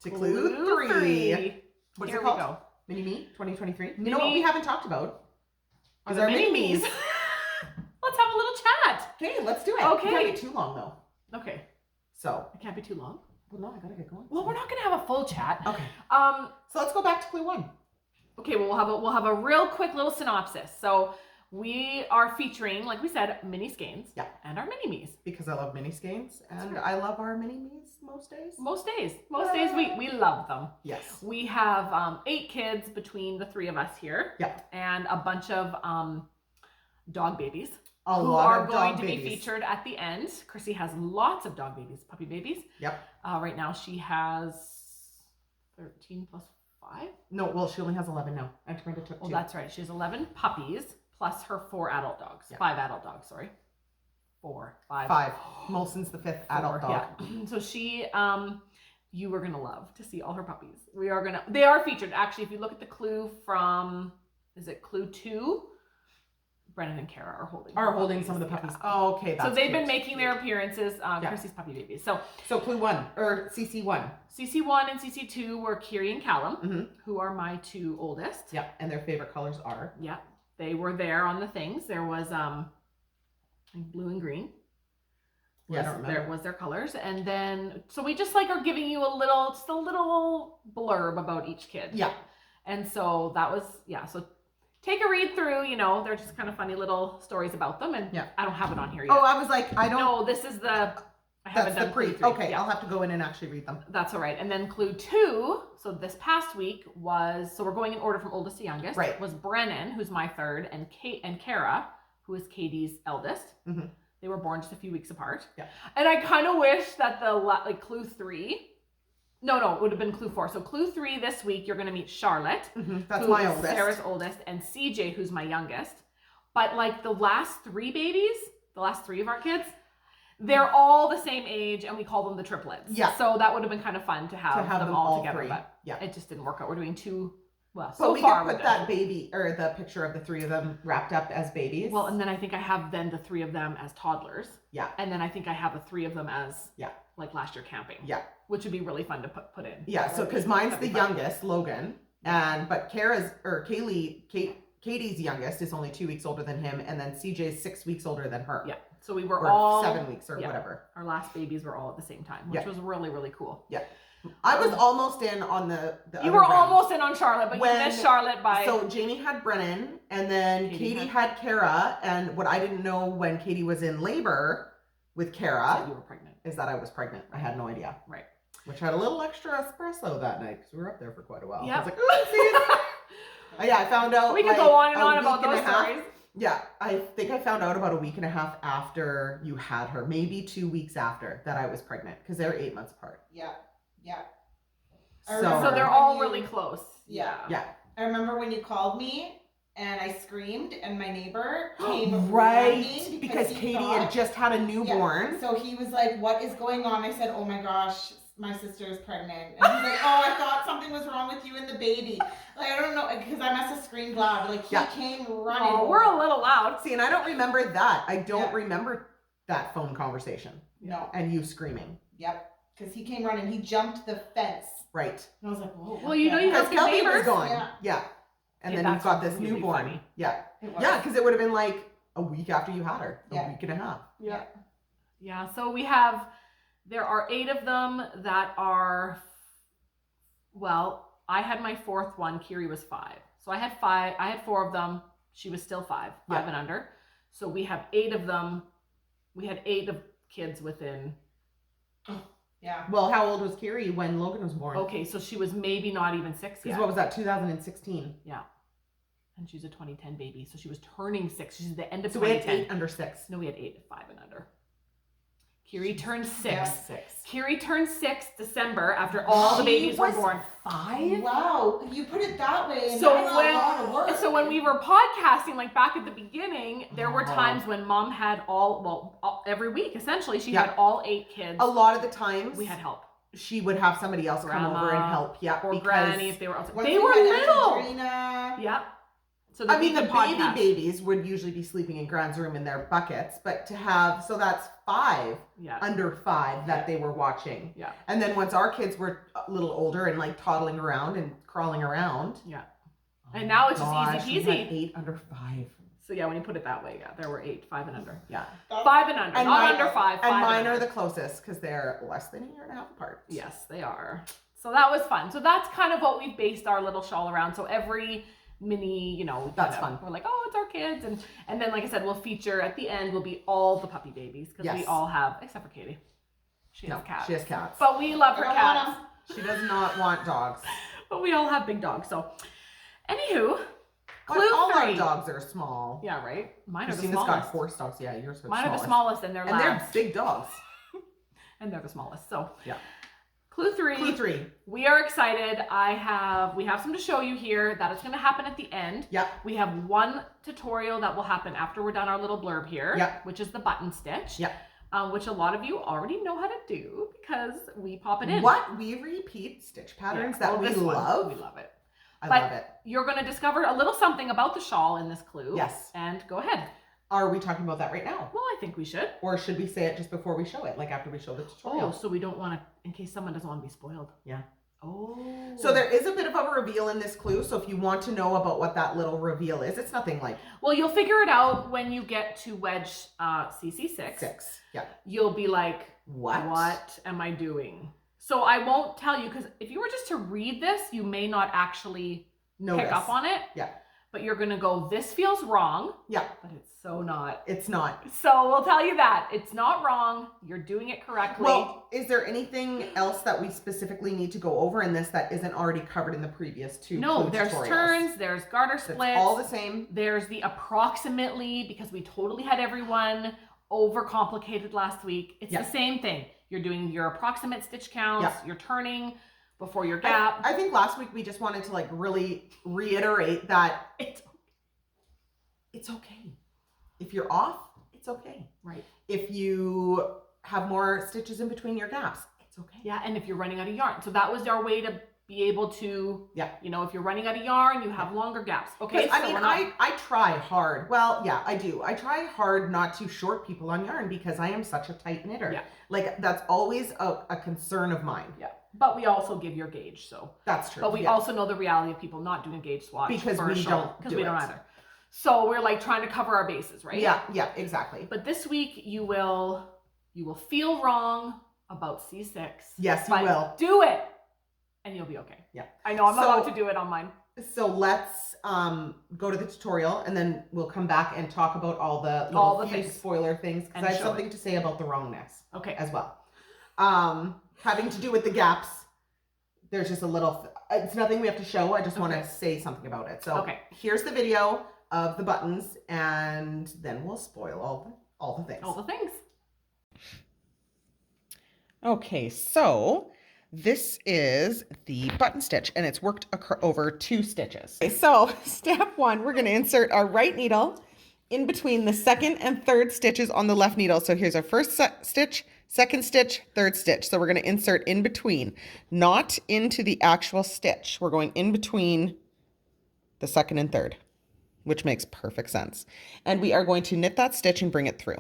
to clue 3. What's Here it we called? go. MiniMe2023. Mini You know what we haven't talked about? Are Is the our MiniMes. MiniMes. Let's have a little chat. Okay, let's do it. Okay. It can't be too long though. Okay. So. It can't be too long. Well, no, I gotta get going. Well, we're not gonna have a full chat. Okay. So let's go back to clue 1. Okay, well, we'll have a real quick little synopsis. So we are featuring, like we said, mini skeins. Yeah. And our mini-me's. Because I love mini skeins and I love our mini-me's most days. Most days we love them. Yes. We have 8 kids between the 3 of us here. Yeah. And a bunch of dog babies. Who are going to be featured at the end. Chrissy has lots of dog babies, puppy babies. Yep. Right now she has 13 plus 5. No, well, she only has 11 now. Aunt Brenda took 2. Oh, that's right. She has 11 puppies plus her 4 adult dogs. Yeah. 5 adult dogs, sorry. 4, 5. 5. Molson's the 5th adult dog. Yeah. So she, you are going to love to see all her puppies. They are featured. Actually, if you look at the clue from, is it clue 2? Brennan and Kara are holding some of the puppies. Yeah. Oh, okay. That's so they've been cute. making their appearances, Chrissy's puppy babies. So clue 1 or CC1. CC1 and CC2 were Kiri and Callum, who are my 2 oldest. Yeah, and their favorite colors are. Yeah, they were there on the things. There was blue and green. Yeah, I don't remember. There was their colors, and then so we just are giving you a little blurb about each kid. Yeah, and so that was So take a read through, they're just kind of funny little stories about them. And I don't have it on here yet. Oh, I was like, I don't. No, this is I haven't done clue 3. Okay, yeah. I'll have to go in and actually read them. That's all right. And then clue 2, so this past week so we're going in order from oldest to youngest. Right. Was Brennan, who's my 3rd, and Kara, who is Katie's eldest. Mm-hmm. They were born just a few weeks apart. Yeah. And I kind of wish that clue 3, No, it would have been clue 4. So clue 3 this week, you're going to meet Charlotte. That's my oldest. Sarah's oldest, and CJ, who's my youngest. But the last 3 babies, the last 3 of our kids, they're all the same age, and we call them the triplets. Yeah. So that would have been kind of fun to have them all together. 3. But it just didn't work out. We're doing 2. Well, so we far, could put that baby or the picture of the 3 of them wrapped up as babies. Well, and then I think I have the 3 of them as toddlers. Yeah. And then I think I have the 3 of them as like last year camping. Yeah. Which would be really fun to put in. Yeah. So because mine's the youngest, Logan, but Katie's youngest is only 2 weeks older than him, and then CJ's 6 weeks older than her. Yeah. So we were all 7 weeks or whatever. Our last babies were all at the same time, which was really, really cool. Yeah. I was almost in on the you were almost in on Charlotte, but you missed Charlotte by... So Jamie had Brennan, and then Katie had Kara, and what I didn't know when Katie was in labor with Kara... you were pregnant. Is that I was pregnant. I had no idea. Right. Which had a little extra espresso that night, because we were up there for quite a while. Yeah. I was like, oopsies! I found out... We could go on and on about those stories. Yeah, I think I found out about a week and a half after you had her, maybe 2 weeks after that I was pregnant, because they're 8 months apart. Yeah. Yeah. So they're all really close. Yeah. Yeah. I remember when you called me and I screamed and my neighbor came right, because Katie had just had a newborn. Yeah. So he was like, "What is going on?" I said, "Oh my gosh, my sister is pregnant." And he's like, "Oh, I thought something was wrong with you and the baby." Like, I don't know, because I must have screamed loud. Like, he came running. Oh, we're a little loud. See, and I don't remember that. I don't remember that phone conversation. No. And you screaming. Yep. Because he came running. He jumped the fence. Right. And I was like, whoa. Well, you have good neighbors. Was gone. Yeah. And then you've got this really newborn. Funny. Yeah. Yeah, because it would have been like a week after you had her. A week and a half. Yeah. Yeah. So there are 8 of them that are, I had my 4th one. Kiri was 5. So I had 4 of them. She was still 5 and under. So we have 8 of them. We had 8 of kids within. Yeah. Well, how old was Kiri when Logan was born? Okay, so she was maybe not even 6 yet. Because what was that, 2016? Yeah. And she's a 2010 baby, so she was turning 6. She's at the end of 2010. So we had 8 under 6. No, we had 8, 5 and under. Kiri turned 6. Yeah, 6. Kiri turned 6 December after all the babies were born. 5? Wow, you put it that way. And so that's a lot of work. So when we were podcasting, back at the beginning, there were times when Mom had every week essentially she had all 8 kids. A lot of the times we had help. She would have somebody else come over and help. Yeah, or Granny if they were outside. They were little. Yep. So I mean, the podcast. babies would usually be sleeping in Grand's room in their buckets, but to have, so that's 5 under 5 that they were watching. Yeah. And then once our kids were a little older and like toddling around and crawling around. Yeah. And now it's just easy peasy. 8 under 5. So yeah, when you put it that way, yeah, there were 8, 5 and under. Yeah. 5 and under, and not mine, under 5. And mine are the closest because they're less than a year and a half apart. Yes, they are. So that was fun. So that's kind of what we've based our little shawl around. So every mini, that's fun. We're like, oh, it's our kids. And then, like I said, we'll feature at the end will be all the puppy babies because we all have, except for Katie. She has cats. She has cats. But we love her cats. She does not want dogs. But we all have big dogs. So, anywho, but clue all 3. our dogs are small. Yeah, right? Mine are the Christina's smallest. got horse dogs. Yeah, yours are Mine are the smallest and they're labs. And they're big dogs. And they're the smallest. So, yeah. Clue 3. Clue 3. We are excited. We have some to show you here. That is going to happen at the end. Yep. We have one tutorial that will happen after we're done our little blurb here. Yep. Which is the button stitch. Yep. Which a lot of you already know how to do because we pop it in. What? We repeat stitch patterns that we love? We love it. I love it. You're going to discover a little something about the shawl in this clue. Yes. And go ahead. Are we talking about that right now? Well, I think we should. Or should we say it just before we show it, like after we show the tutorial? Oh, so we don't want to, in case someone doesn't want to be spoiled. Yeah. Oh. So there is a bit of a reveal in this clue. So if you want to know about what that little reveal is, it's nothing like... Well, you'll figure it out when you get to wedge CC6. 6. Yeah. You'll be like, what am I doing? So I won't tell you because if you were just to read this, you may not actually pick up on it. Yeah. But you're going to go, this feels wrong. Yeah. But it's so not. It's not. So we'll tell you that. It's not wrong. You're doing it correctly. Well, is there anything else that we specifically need to go over in this that isn't already covered in the previous 2 No, clue there's tutorials? turns, there's garter splits. It's all the same. There's the approximately, because we totally had everyone overcomplicated last week. It's the same thing. You're doing your approximate stitch counts. You're turning before your gap. I think last week we just wanted to like really reiterate that it's okay. If you're off, it's okay. Right. If you have more stitches in between your gaps, it's okay. Yeah, and if you're running out of yarn. So that was our way to be able to, if you're running out of yarn, you have longer gaps. Okay, so I mean, I try hard. Well, yeah, I do. I try hard not to short people on yarn because I am such a tight knitter. Yeah. Like that's always a concern of mine. Yeah. But we also give your gauge, so. That's true. But we also know the reality of people not doing a gauge swatch. Because we don't do we don't either. So we're like trying to cover our bases, right? Yeah, exactly. But this week you will feel wrong about C6. Yes, you will. Do it and you'll be okay. Yeah. I know I'm not about to do it on mine. So let's go to the tutorial and then we'll come back and talk about all the few spoiler things because I have something to say about the wrongness. Okay. As well. Having to do with the gaps, there's just a little, it's nothing we have to show. I just want to say something about it. So here's the video of the buttons and then we'll spoil all the things. All the things. Okay, so this is the button stitch and it's worked over 2 stitches. Okay, so step 1, we're going to insert our right needle in between the 2nd and 3rd stitches on the left needle. So here's our first stitch, 2nd stitch, 3rd stitch. So we're going to insert in between, not into the actual stitch. We're going in between the 2nd and 3rd, which makes perfect sense. And we are going to knit that stitch and bring it through.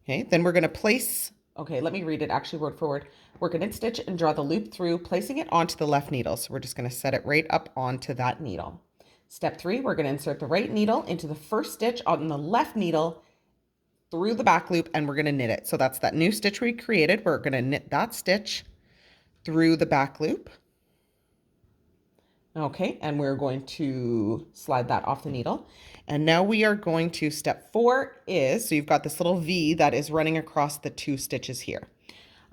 Okay, then we're going to place, okay, let me read it actually word for word. We're going to knit stitch and draw the loop through, placing it onto the left needle. So we're just going to set it right up onto that needle. Step 3, we're going to insert the right needle into the first stitch on the left needle through the back loop and we're going to knit it. So that's that new stitch we created. We're going to knit that stitch through the back loop. Okay, and we're going to slide that off the needle. And now we are going to step 4 is, so you've got this little V that is running across the 2 stitches here.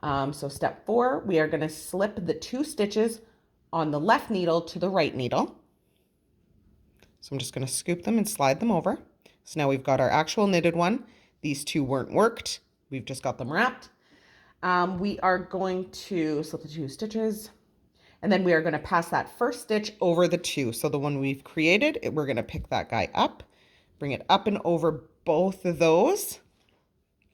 So step 4, we are going to slip the 2 stitches on the left needle to the right needle. So I'm just going to scoop them and slide them over. So now we've got our actual knitted one. These 2 weren't worked. We've just got them wrapped. We are going to slip the 2 stitches. And then we are going to pass that first stitch over the 2. So the one we've created, we're going to pick that guy up, bring it up and over both of those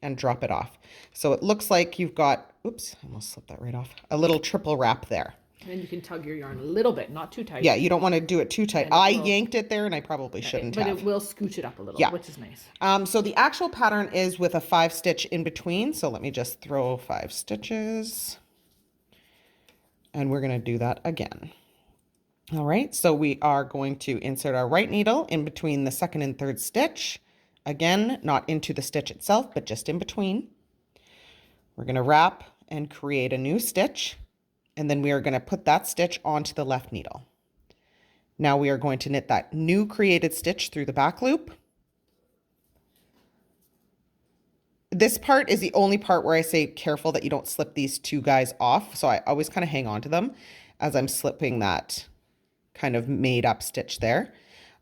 and drop it off. So it looks like you've got, oops, I almost slipped that right off, a little triple wrap there. And then you can tug your yarn a little bit, not too tight. Yeah, you don't want to do it too tight. And it I will- yanked it there and I probably shouldn't but have. it will scooch it up a little, Yeah. which is nice. So the actual pattern is with a 5 stitch in between. So let me just throw 5 stitches. And we're going to do that again. All right, so we are going to insert our right needle in between the 2nd and 3rd stitch. Again, not into the stitch itself, but just in between. We're going to wrap and create a new stitch. And then we are going to put that stitch onto the left needle. Now we are going to knit that new created stitch through the back loop. This part is the only part where I say careful that you don't slip these 2 guys off. So I always kind of hang on to them as I'm slipping that kind of made up stitch there.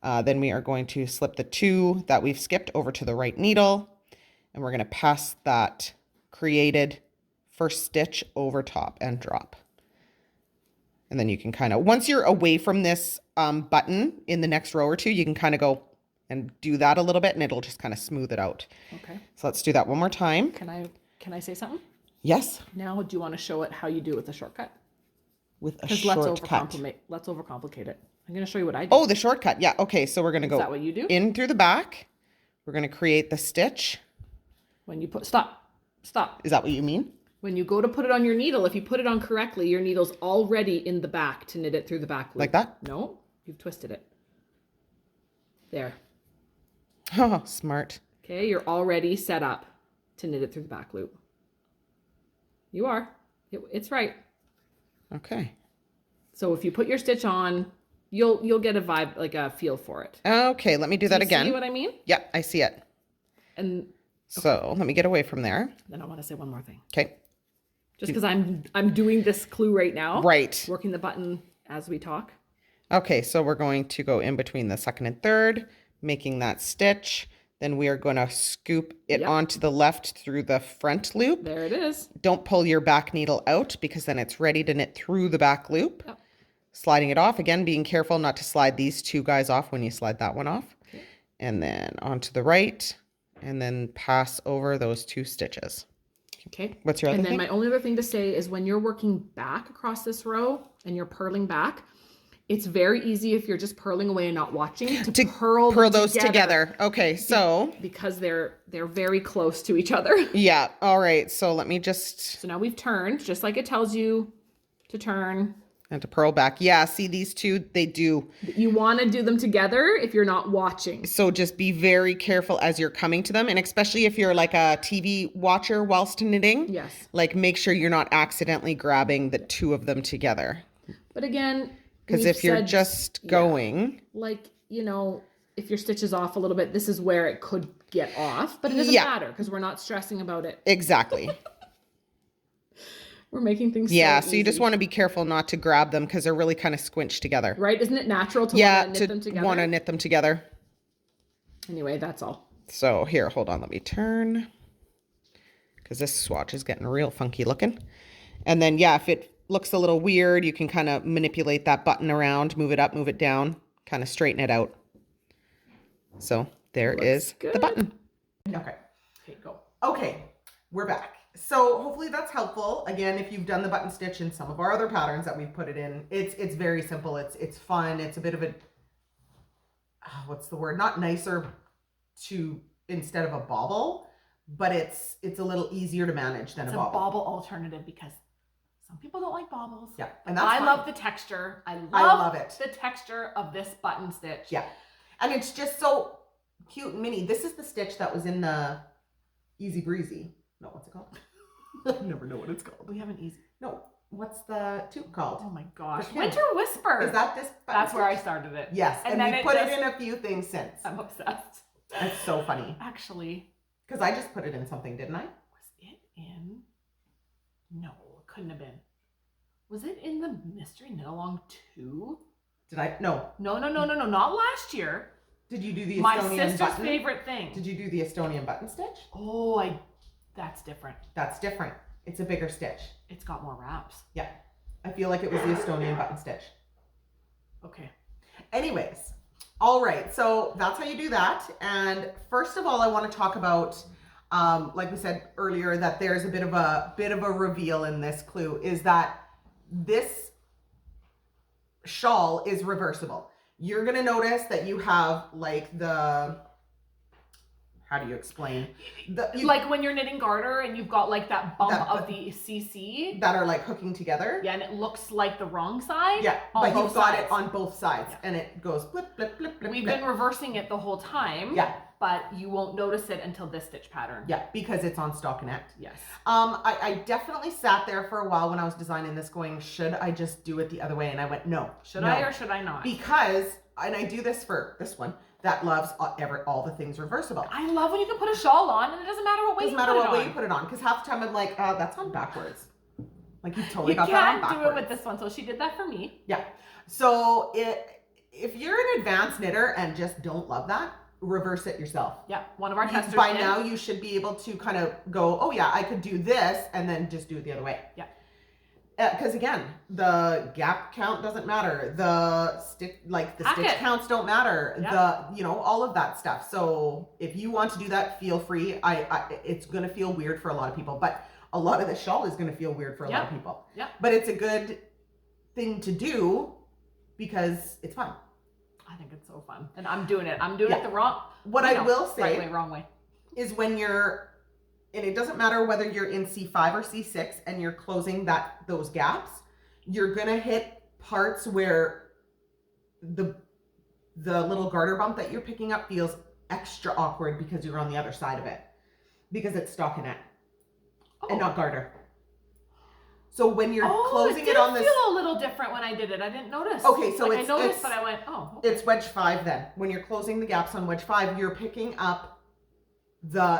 Then we are going to slip the 2 that we've skipped over to the right needle, and we're going to pass that created first stitch over top and drop. And then you can kind of, once you're away from this button in the next row or 2, you can kind of go and do that a little bit and it'll just kind of smooth it out. Okay. So let's do that one more time. Can I say something? Yes. Now, do you want to show it how you do it with a shortcut? With a Because shortcut. let's overcomplicate it. I'm going to show you what I do. Oh, the shortcut. Yeah. Okay. So we're going to go Is that what you do? in through the back. We're going to create the stitch. When you put, stop. Is that what you mean? When you go to put it on your needle, if you put it on correctly, your needle's already in the back to knit it through the back loop. Like that? No, you've twisted it. There. Oh, smart. Okay, you're already set up to knit it through the back loop. You are. It's right. Okay. So if you put your stitch on, you'll get a vibe, like a feel for it. Okay, let me do that again. See what I mean? Yeah, I see it. And So let me get away from there. then I want to say one more thing. Okay. Just because I'm doing this clue right now. Right. Working the button as we talk. Okay, so we're going to go in between the 2nd and 3rd, making that stitch. Then we are going to scoop it onto the left through the front loop. There it is. Don't pull your back needle out because then it's ready to knit through the back loop. Yep. Sliding it off. Again, being careful not to slide these 2 guys off when you slide that one off. Okay. And then onto the right, and then pass over those 2 stitches. Okay. What's your other And then thing? my only other thing to say is when you're working back across this row and you're purling back, it's very easy if you're just purling away and not watching to purl those together. Okay, so because they're very close to each other. yeah, all right. So let me just So now we've turned, just like it tells you to turn. and to purl back. Yeah, see these 2, they do. You want to do them together if you're not watching. So just be very careful as you're coming to them, and especially if you're like a TV watcher whilst knitting. Yes. Like make sure you're not accidentally grabbing the 2 of them together. But again, Because if you're just going, like, if your stitch is off a little bit, this is where it could get off, but it doesn't Yeah. matter because we're not stressing about it. exactly. We're making things Yeah, so so you just easy. want to be careful not to grab them because they're really kind of squinched together. Right? Isn't it natural to Yeah, want to knit them together? want to knit them together. Anyway, that's all. So here, hold on, let me turn. Because this swatch is getting real funky looking. And then, yeah, if it looks a little weird, you can kind of manipulate that button around, move it up, move it down, kind of straighten it out. So there is the button. Okay. Okay, go. Okay, we're back. So hopefully that's helpful. Again, if you've done the button stitch in some of our other patterns that we've put it in, it's very simple. It's fun. It's a bit of a, what's the word? Not nicer to instead of a bobble, but it's a little easier to manage than It's a a bobble. bobble alternative because some people don't like bobbles. Yeah, But and that's I fine. love the texture. I love it. The texture of this button stitch. Yeah, and it's just so cute and mini. This is the stitch that was in the Easy Breezy. No, what's it called? I never know what it's called. We have an easy. No, what's the tube called? Oh my gosh. For Kim. Winter Whisper. Is that this? button That's where I stitch? started it. Yes, and then we it put just- it in a few things since. I'm obsessed. That's so funny. Actually, Because I just put it in something, didn't I? was it in? No, it couldn't have been. Was it in the Mystery Knit Along 2? Did I? No. No, not last year. Did you do the My Estonian sister's button? favorite thing. Did you do the Estonian button stitch? Oh, that's different. That's different. It's a bigger stitch. It's got more wraps. Yeah. I feel like it was the Estonian button stitch. Okay. Anyways, all right. So that's how you do that. And first of all, I want to talk about, like we said earlier, that there's a bit of a reveal in this clue is that this shawl is reversible. You're going to notice that you have like the, how do you explain? Like when you're knitting garter and you've got like that bump of the CC. That are like hooking together. Yeah, and it looks like the wrong side. Yeah, but you've got it on both sides and it goes blip, blip, blip, blip. We've been reversing it the whole time. Yeah. But you won't notice it until this stitch pattern. Yeah, because it's on stockinette. Yes. I definitely sat there for a while when I was designing this going, should I just do it the other way? And I went, no. Should I or should I not? Because, and I do this for this one, that loves all the things reversible. I love when you can put a shawl on and it doesn't matter what way you put it on. Because half the time I'm like, that's on backwards. Like you totally got that on backwards. You can't do it with this one. So she did that for me. Yeah. So if you're an advanced knitter and just don't love that, reverse it yourself. Yeah, one of our testers by now you should be able to kind of go, oh yeah, I could do this, and then just do it the other way. Yeah. Because again, the gap count doesn't matter. The stitch counts don't matter. Yep. All of that stuff. So if you want to do that, feel free. It's gonna feel weird for a lot of people, but a lot of the shawl is gonna feel weird for a lot of people. Yeah. But it's a good thing to do because it's fun. I think it's so fun. And I'm doing it. I'm doing it the wrong I will say right way, wrong way. Is when you're, and it doesn't matter whether you're in C5 or C6 and you're closing those gaps, you're gonna hit parts where the little garter bump that you're picking up feels extra awkward because you're on the other side of it. Because it's stockinette and not garter. So when you're closing it on this, it feel a little different when I did it. I didn't notice. Okay, so I noticed, but I went, oh. Okay. It's wedge 5 then. When you're closing the gaps on wedge 5, you're picking up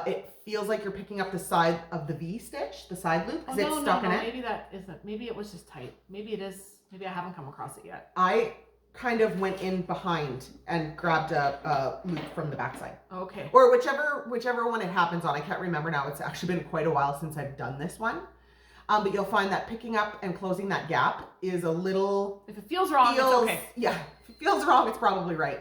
it feels like you're picking up the side of the V stitch, the side loop, because it's stuck in it. Maybe that isn't. Maybe it was just tight. Maybe it is. Maybe I haven't come across it yet. I kind of went in behind and grabbed a loop from the backside. Okay. Or whichever one it happens on. I can't remember now. It's actually been quite a while since I've done this one. But you'll find that picking up and closing that gap is a little... If it feels wrong, it's okay. Yeah, if it feels wrong, it's probably right.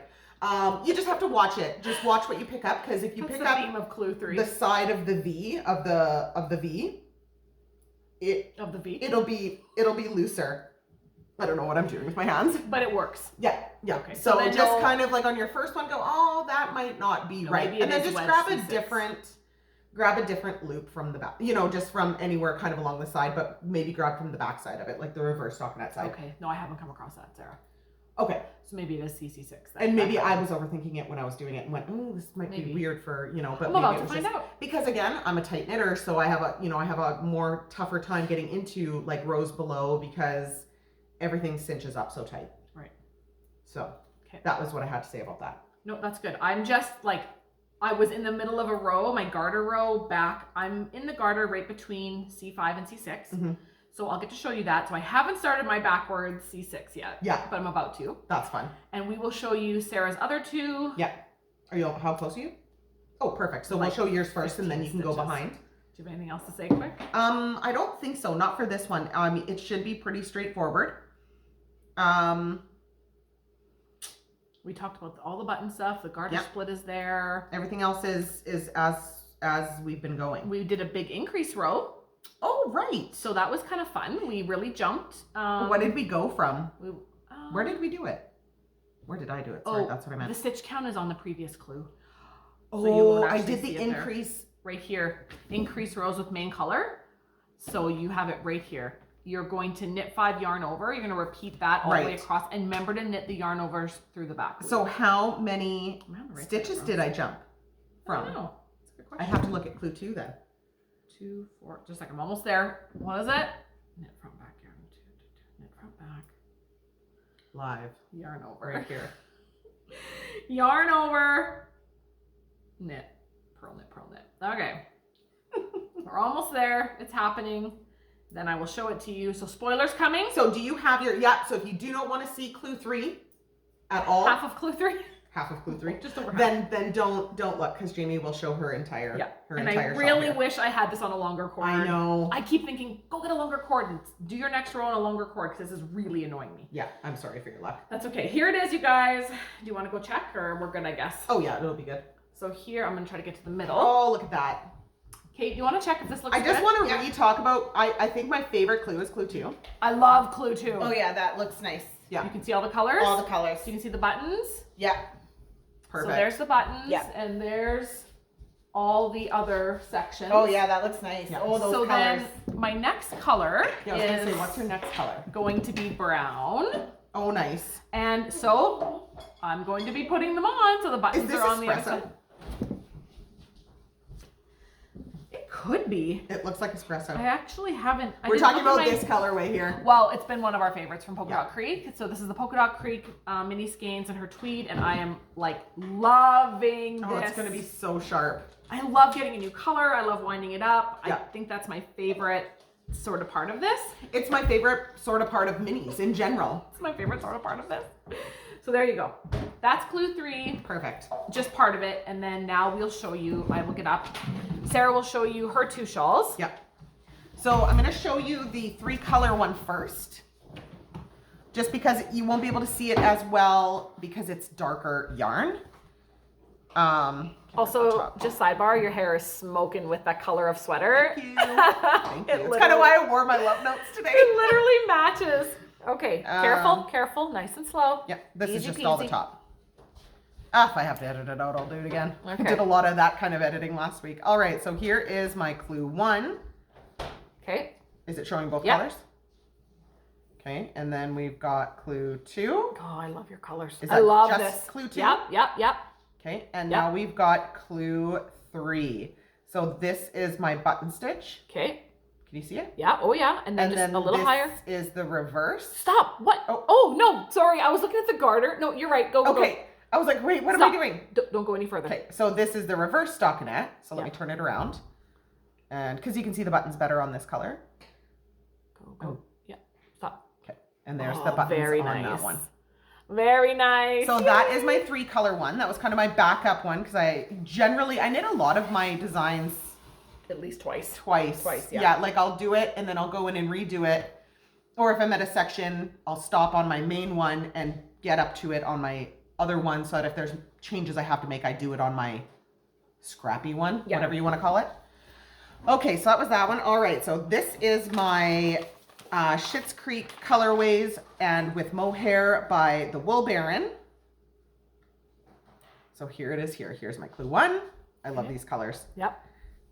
You just have to watch it. Just watch what you pick up, because if you pick up theme of clue 3. The side of the V of the V, it'll be looser. I don't know what I'm doing with my hands, but it works. Yeah. Okay. So just kind of like on your first one, go, oh, that might not be right, and then just grab a different loop from the back, just from anywhere kind of along the side, but maybe grab from the back side of it, like the reverse stockinette side. Okay. No, I haven't come across that, Sarah. Okay. So maybe it is CC6. And maybe I was overthinking it when I was doing it and went, oh, this might be weird for, but I'm maybe about it to was find just, out. because again, I'm a tight knitter, so I have a more tougher time getting into like rows below because everything cinches up so tight. Right. So that was what I had to say about that. No, that's good. I'm just like, I was in the middle of a row, my garter row back. I'm in the garter right between C5 and C6. Mm-hmm. So I'll get to show you that. So I haven't started my backwards C6 yet. Yeah. But I'm about to. That's fun. And we will show you Sarah's other two. Yeah. How close are you? Oh, perfect. So we'll show yours first and then you can go behind. Do you have anything else to say quick? I don't think so. Not for this one. It should be pretty straightforward. We talked about all the button stuff. The garter split is there. Everything else is as we've been going. We did a big increase row. Oh, right. So that was kind of fun. We really jumped. What did we go from? Where did we do it? Where did I do it? Sorry, that's what I meant. The stitch count is on the previous clue. So I did the increase. Right here. Increase rows with main color. So you have it right here. You're going to knit 5 yarn over. You're going to repeat that all the way across. And remember to knit the yarn overs through the back loop. So how many stitches did I jump from? I don't know. That's a good question. I have to look at clue 2 then. 2, 4, just like I'm almost there. What is it? Knit front back yarn. Knit front back. Live. Yarn over. Right here. Yarn over. Knit. Purl knit, purl knit. Okay. We're almost there. It's happening. Then I will show it to you. So spoilers coming. So do you have your, so if you do not want to see clue 3 at all. Half of clue 3. Half of clue 3. Just over half. Then don't look, because Jamie will show her entire I really wish I had this on a longer cord. I know. I keep thinking, go get a longer cord and do your next row on a longer cord, because this is really annoying me. Yeah, I'm sorry for your luck. That's okay. Here it is, you guys. Do you want to go check, or we're good, I guess? Oh yeah, it'll be good. So here, I'm going to try to get to the middle. Oh, look at that. Kate, you want to check if this looks good? I just want to re-talk about, I think my favorite clue is clue 2. I love clue 2. Oh yeah, that looks nice. Yeah. You can see all the colors? All the colors. So you can see the buttons? Yeah. Perfect. So there's the buttons. Yeah. And there's all the other sections. Oh yeah, that looks nice. Yeah. Oh, those so colors. then my next color Yeah, I was gonna is say, what's your next color? going to be brown. Oh, nice. And so I'm going to be putting them on so the buttons Is this are on the espresso? outside. It could be. It looks like espresso. I actually haven't. We're talking about this colorway here. Well, it's been one of our favorites from Polka Yeah. Dot Creek. So this is the Polka Dot Creek mini skeins and her tweed, and I am like loving this. Oh, it's gonna be so sharp. I love getting a new color. I love winding it up. Yeah. I think that's my favorite sort of part of this. It's my favorite sort of part of minis in general. It's my favorite sort of part of this. So there you go. That's clue 3. Perfect. Just part of it, and then now we'll show you. I will get up. Sarah will show you her 2 shawls. Yeah. So I'm gonna show you the 3 color one first, just because you won't be able to see it as well because it's darker yarn. Also, just sidebar, your hair is smoking with that color of sweater. Thank you. Thank you. It It's kind of why I wore my love notes today. It literally matches. Okay, careful, nice and slow. Yeah, this is Easy just all the peasy. top. If I have to edit it out, I'll do it again. I Okay. did a lot of that kind of editing last week. All right, so here is my clue 1. Okay. Is it showing both Yep. colors? Okay, and then we've got clue 2. Oh, I love your colors. Is I that love just this. clue 2? Yep. Okay, and Yep. now we've got clue 3. So this is my button stitch. Okay. Can you see it? Yeah. Oh, yeah. And then And just then a little this higher. is the reverse. Stop. What? Oh. Oh, no. Sorry. I was looking at the garter. No, you're right. Go. Okay, I was like, wait, what Stop. am I doing? Don't go any further. Okay, so this is the reverse stockinette. So let Yeah. me turn it around. And because you can see the buttons better on this color. Go. Oh. Yeah. Stop. Okay, and there's Oh, the buttons very on nice. that one. Very nice. So that is my 3 color one. That was kind of my backup one because I knit a lot of my designs At least twice. twice. Yeah. Like I'll do it and then I'll go in and redo it. Or if I'm at a section, I'll stop on my main one and get up to it on my other one so that if there's changes I have to make, I do it on my scrappy one, Yeah. whatever you want to call it. Okay, so that was that one. All right, so this is my Schitt's Creek colorways and with mohair by the Wool Baron. So here it is here. Here's my clue 1. I love these colors. Yep.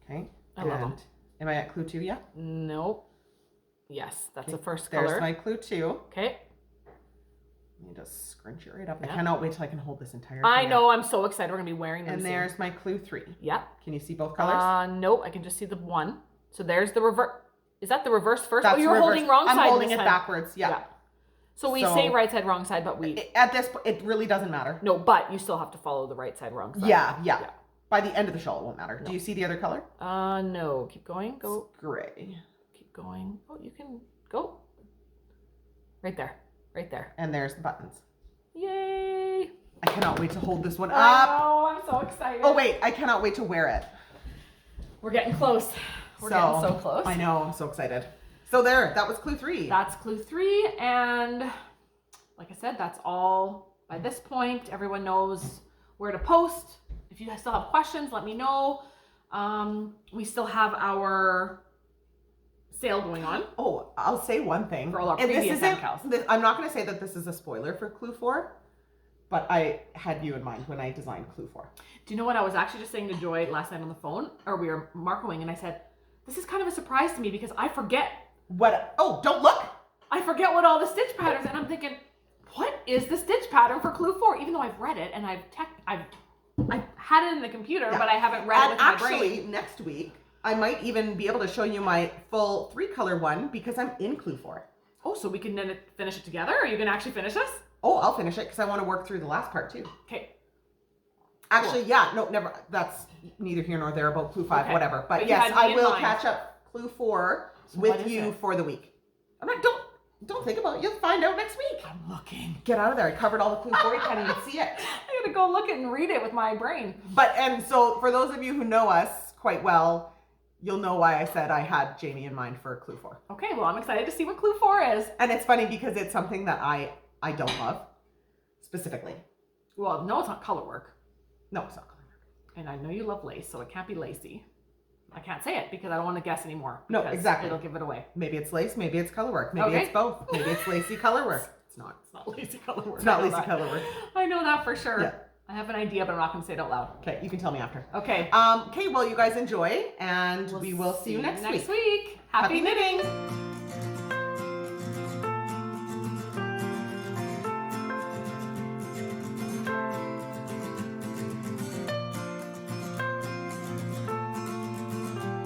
Okay. I love them. and am I at clue 2 yet? Nope. Yes, that's Okay, the first There's color. my clue 2. Okay. Let me just scrunch it right up. Yeah. I cannot wait till I can hold this entire I thing know. up. I'm so excited. We're gonna be wearing them. And soon. there's my clue 3. Yep. Can you see both colors? Nope. I can just see the one. So there's the reverse. Is that the reverse first? That's Oh, you're reverse. holding wrong I'm side. holding this it time. backwards. Yeah. So we So- say right side, wrong side, but we At this point, it really doesn't matter. no, but you still have to follow the right side, wrong side. Yeah. By the end of the shawl, it won't matter. No. Do you see the other color? No. Keep going. Go. It's gray. Keep going. Oh, you can go. Right there. Right there. And there's the buttons. Yay! I cannot wait to hold this one I up. know. I'm so excited. Oh wait, I cannot wait to wear it. We're getting close. We're getting so close. I know, I'm so excited. So there, that was clue 3. That's clue 3, and like I said, that's all. By this point, everyone knows where to post. If you guys still have questions, let me know. We still have our sale going on. Oh, I'll say one thing. For all our And previous MKALs. I'm not going to say that this is a spoiler for clue 4, but I had you in mind when I designed clue 4. Do you know what I was actually just saying to Joy last night on the phone, or we were marcoing, and I said, this is kind of a surprise to me because I forget What? Oh, don't look. what all the stitch patterns, and I'm thinking, what is the stitch pattern for clue 4? Even though I've read it and I've had it in the computer, Yeah. but I haven't read it And with my actually, brain. next week, I might even be able to show you my full 3 color one because I'm in clue 4. Oh, so we can then finish it together? Are you going to actually finish this? Oh, I'll finish it because I want to work through the last part too. Okay. Actually, yeah, no, never. That's neither here nor there about clue 5, Okay. whatever. But But you yes, had me I in will mind. catch up clue 4 So what with is you it? for the week. I'm not. Don't think about it. You'll find out next week. I'm looking. Get out of there. I covered all the clue 4. You can't even see it. I got to go look it and read it with my brain. And so for those of you who know us quite well, you'll know why I said I had Jamie in mind for clue 4. Okay, well, I'm excited to see what clue 4 is. And it's funny because it's something that I don't love specifically. Well, no, it's not color work. No, it's not color work. And I know you love lace, so it can't be lacy. I can't say it because I don't want to guess anymore. No, because exactly. It'll give it away. Maybe it's lace, maybe it's color work, maybe Okay. it's both, maybe it's lacy color work. It's not. It's not lazy color work. It's not I know lazy that. color work. I know that for sure. Yeah. I have an idea, but I'm not going to say it out loud. Okay, you can tell me after. Okay. Okay, well, you guys enjoy, and we will see you next week. Happy knitting.